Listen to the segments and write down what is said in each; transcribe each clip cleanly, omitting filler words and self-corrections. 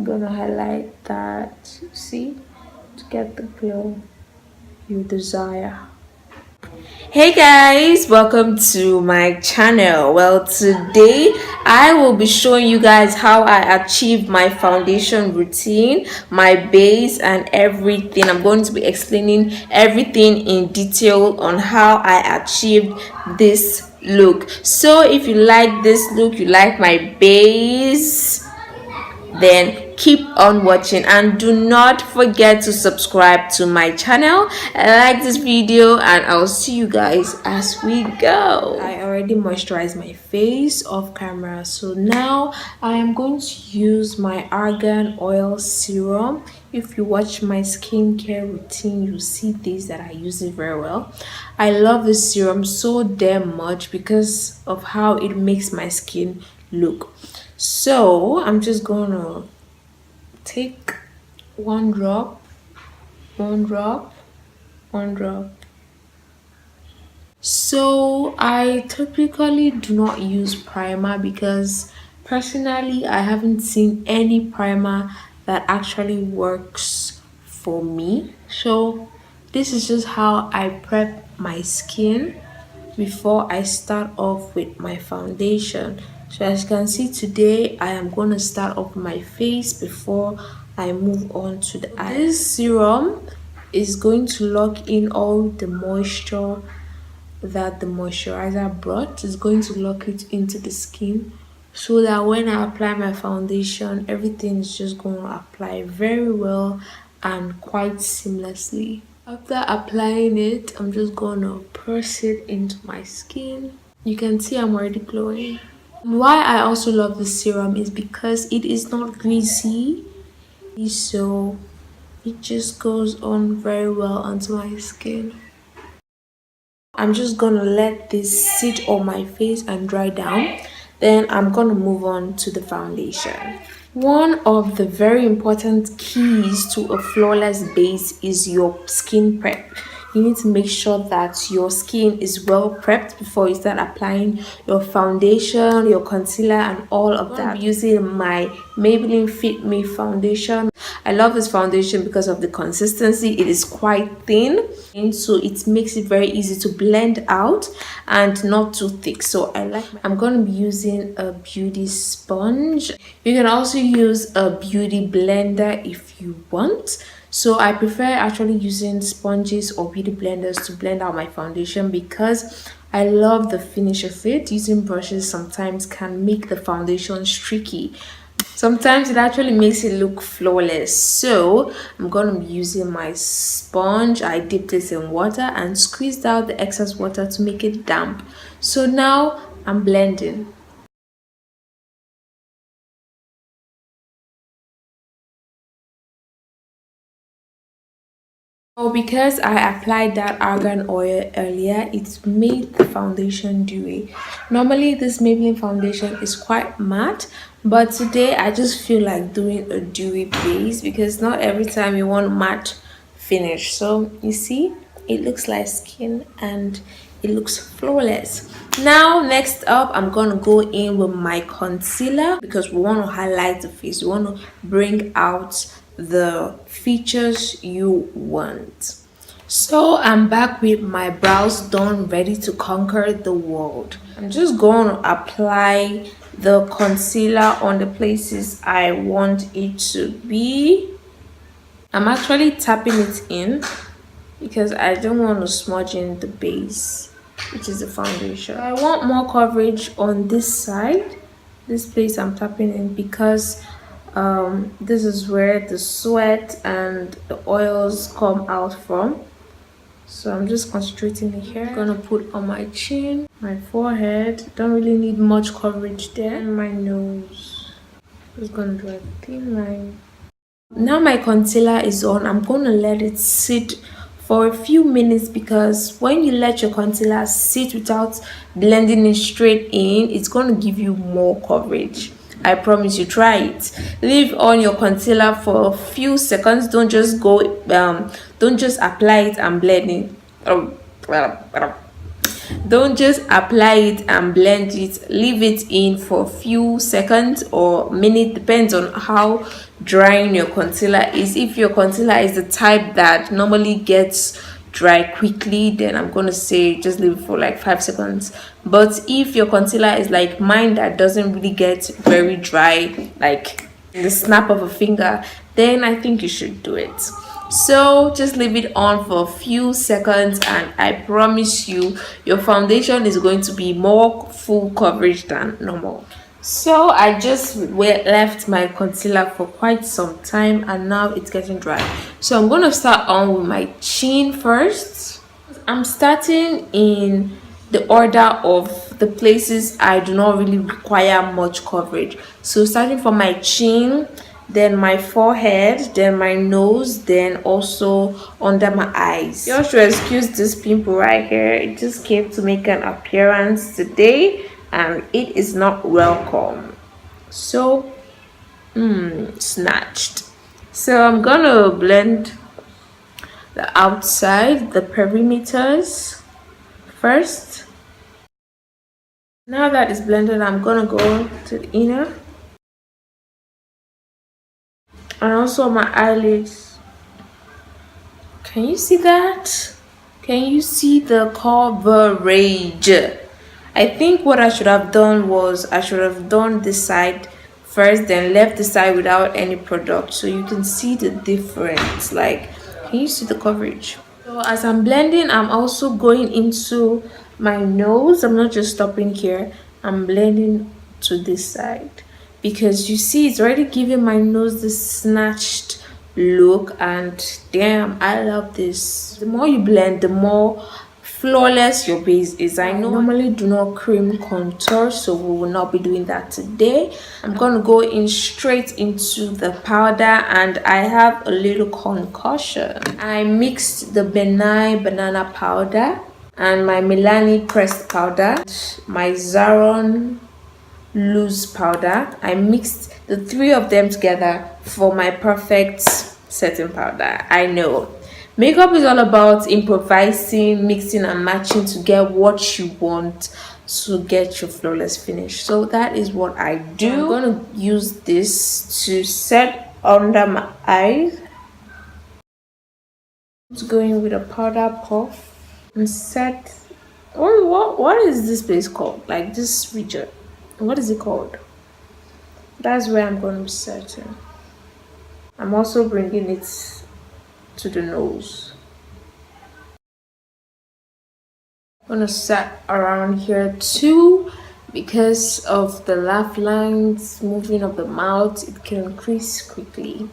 gonna highlight that, see, to get the glow you desire. Hey guys, welcome to my channel. Well, today I will be showing you guys how I achieved my foundation routine, my base, and everything. I'm going to be explaining everything in detail on how I achieved this look. So if you like this look, you like my base, then keep on watching and do not forget to subscribe to my channel. Like this video and I'll see you guys as we go. I already moisturized my face off camera, so now I am going to use my argan oil serum. If you watch my skincare routine, you see this, that I use it very well. I love this serum so damn much because of how it makes my skin look. So I'm just gonna take one drop. So I typically do not use primer because personally I haven't seen any primer that actually works for me. So this is just how I prep my skin before I start off with my foundation. So as you can see, today I am going to start off my face before I move on to the eyes. This serum is going to lock in all the moisture that the moisturizer brought. It's going to lock it into the skin so that when I apply my foundation, everything is just going to apply very well and quite seamlessly. After applying it, I'm just going to press it into my skin. You can see I'm already glowing. Why I also love this serum is because it is not greasy, so it just goes on very well onto my skin. I'm just gonna let this sit on my face and dry down. Then I'm gonna move on to the foundation. One of the very important keys to a flawless base is your skin prep. You need to make sure that your skin is well prepped before you start applying your foundation, your concealer, and all of that. I'm using my Maybelline Fit Me foundation. I love this foundation because of the consistency. It is quite thin, and so it makes it very easy to blend out and not too thick. So I'm going to be using a beauty sponge. You can also use a beauty blender if you want. So I prefer actually using sponges or beauty blenders to blend out my foundation because I love the finish of it. Using brushes sometimes can make the foundation streaky. Sometimes it actually makes it look flawless. So I'm going to be using my sponge. I dipped it in water and squeezed out the excess water to make it damp. So now I'm blending. So because I applied that argan oil earlier, it made the foundation dewy. Normally this Maybelline foundation is quite matte, but today I just feel like doing a dewy base because not every time you want matte finish. So you see, it looks like skin and it looks flawless. Now next up, I'm gonna go in with my concealer because we want to highlight the face. We want to bring out the features you want. So I'm back with my brows done, ready to conquer the world. I'm just going to apply the concealer on the places I want it to be. I'm actually tapping it in because I don't want to smudge in the base, which is the foundation. I want more coverage on this side. This place I'm tapping in because this is where the sweat and the oils come out from. So I'm just concentrating it here. I'm gonna put on my chin, my forehead. Don't really need much coverage there. And my nose. Just gonna draw a thin line. Now my concealer is on. I'm gonna let it sit for a few minutes because when you let your concealer sit without blending it straight in, it's going to give you more coverage. I promise you, try it. Leave on your concealer for a few seconds. Don't just go don't just apply it and blend it. Don't just apply it and blend it. Leave it in for a few seconds or minute, depends on how drying your concealer is. If your concealer is the type that normally gets dry quickly, then I'm gonna say just leave it for like 5 seconds. But if your concealer is like mine that doesn't really get very dry, like in the snap of a finger, then I think you should do it. So just leave it on for a few seconds and I promise you your foundation is going to be more full coverage than normal. So I just left my concealer for quite some time and now it's getting dry. So I'm going to start on with my chin first. I'm starting in the order of the places I do not really require much coverage. So starting from my chin, then my forehead, then my nose, then also under my eyes. You should excuse this pimple right here. It just came to make an appearance today and it is not welcome. So snatched. So I'm gonna blend the outside, the perimeters first. Now that it's blended, I'm gonna go to the inner and also my eyelids. Can you see that? Can you see the coverage? I think what I should have done was I should have done this side first, then left the side without any product, so you can see the difference. Like, can you see the coverage? So as I'm blending, I'm also going into my nose. I'm not just stopping here. I'm blending to this side because you see it's already giving my nose this snatched look, and damn, I love this. The more you blend, the more flawless your base is. I normally do not cream contour, so we will not be doing that today. I'm gonna go in straight into the powder and I have a little concoction. I mixed the benign banana powder and my Milani pressed powder, my Zaron loose powder. I mixed the three of them together for my perfect setting powder. I know makeup is all about improvising, mixing and matching to get what you want to get your flawless finish. So that is what I do. I'm going to use this to set under my eyes. Just going with a powder puff and set. What is this place called? Like this region. What is it called? That's where I'm going to be setting. I'm also bringing it to the nose. I'm gonna set around here too because of the laugh lines moving of the mouth. It can increase quickly.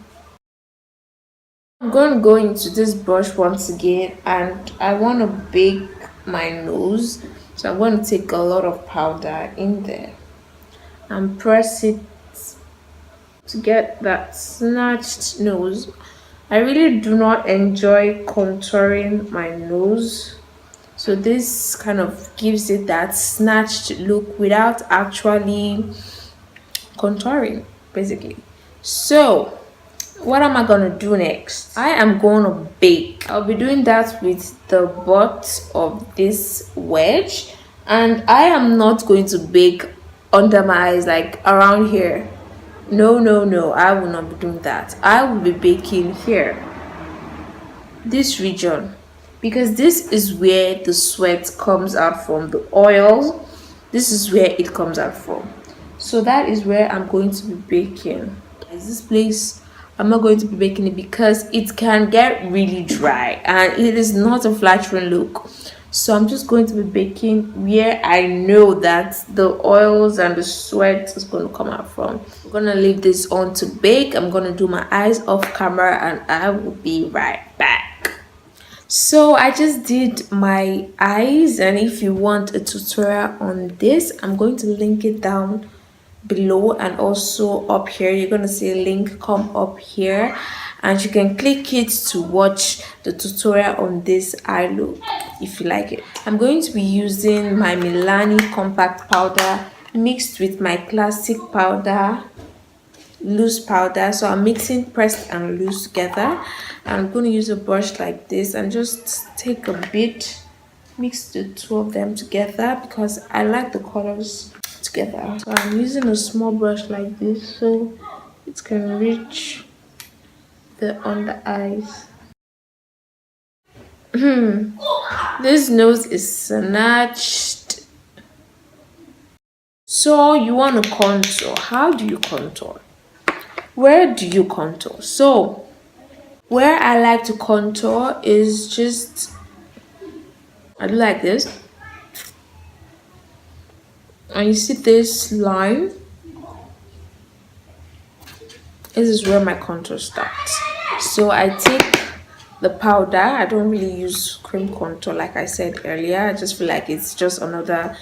I'm going to go into this brush once again and I want to bake my nose, so I'm going to take a lot of powder in there and press it to get that snatched nose. I really do not enjoy contouring my nose, so this kind of gives it that snatched look without actually contouring, basically. So what am I gonna do next? I am gonna bake. I'll be doing that with the butt of this wedge, and I am not going to bake under my eyes, like around here. No, I will not be doing that. I will be baking here, this region, because this is where the sweat comes out from, the oils. This is where it comes out from, so that is where I'm going to be baking. This place, I'm not going to be baking it because it can get really dry and it is not a flattering look. So I'm just going to be baking where I know that the oils and the sweat is going to come out from. I'm going to leave this on to bake. I'm going to do my eyes off camera and I will be right back. So I just did my eyes, and if you want a tutorial on this, I'm going to link it down below and also up here. You're going to see a link come up here and you can click it to watch the tutorial on this eye look if you like it. I'm going to be using my Milani compact powder mixed with my classic powder, loose powder. So I'm mixing pressed and loose together. I'm going to use a brush like this and just take a bit mix the two of them together because I like the colors together. So I'm using a small brush like this so it can reach the under eyes. This nose is snatched. So you want to contour. How do you contour? Where do you contour? So where I like to contour is just, I do like this. And you see this line? This is where my contour starts. So I take the powder. I don't really use cream contour like I said earlier. I just feel like it's just another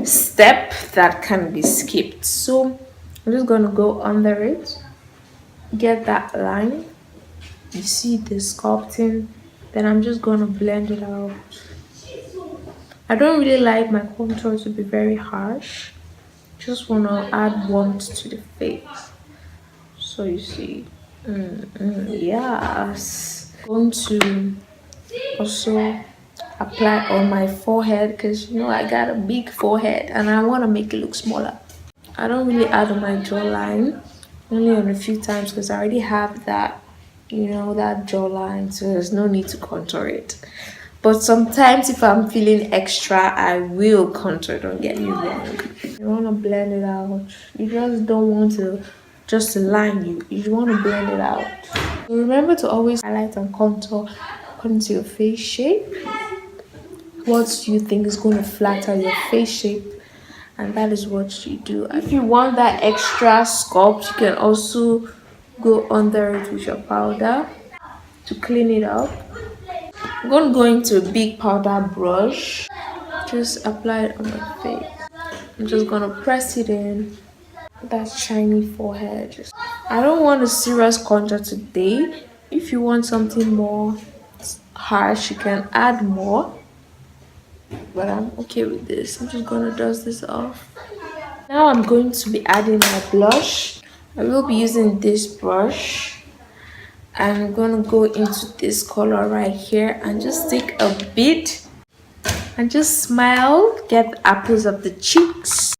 step that can be skipped. So I'm just gonna go under it, get that line. You see the sculpting, then I'm just gonna blend it out. I don't really like my contour to be very harsh. Just wanna add warmth to the face. So you see, yes. I'm going to also apply on my forehead because you know I got a big forehead and I want to make it look smaller. I don't really add on my jawline, only on a few times because I already have that, you know, that jawline, so there's no need to contour it. But sometimes if I'm feeling extra, I will contour, don't get me wrong. You want to blend it out. You just don't want to just line you want to blend it out. So remember to always highlight and contour according to your face shape. What you think is going to flatter your face shape, and that is what you do. If you want that extra sculpt, you can also go under it with your powder to clean it up. I'm going to go into a big powder brush, just apply it on my face. I'm just going to press it in that shiny forehead. I don't want a serious contour today. If you want something more harsh, you can add more, but I'm okay with this. I'm just gonna dust this off. Now I'm going to be adding my blush. I will be using this brush and I'm gonna go into this color right here and just take a bit and just smile, get the apples of the cheeks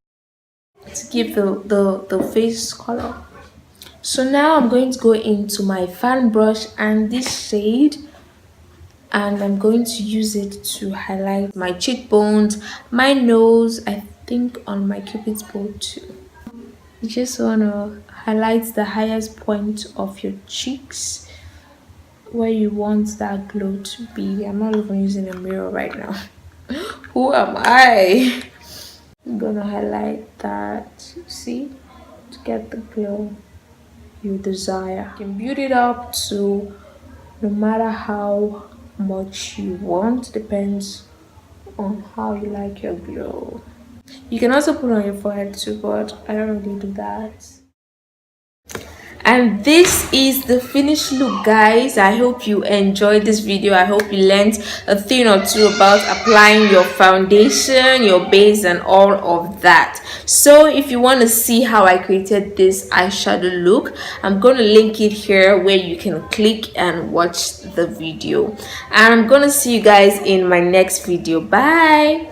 to give the face color. So now I'm going to go into my fan brush and this shade, and I'm going to use it to highlight my cheekbones, my nose, I think on my cupid's bow too. You just want to highlight the highest point of your cheeks where you want that glow to be. I'm not even using a mirror right now. Who am I? I'm gonna highlight that, see, to get the glow you desire. You can build it up to no matter how much you want, depends on how you like your glow. You can also put on your forehead too, but I don't really do that. And this is the finished look, guys. I hope you enjoyed this video. I hope you learned a thing or two about applying your foundation, your base, and all of that. So if you want to see how I created this eyeshadow look, I'm going to link it here where you can click and watch the video. And I'm going to see you guys in my next video. Bye.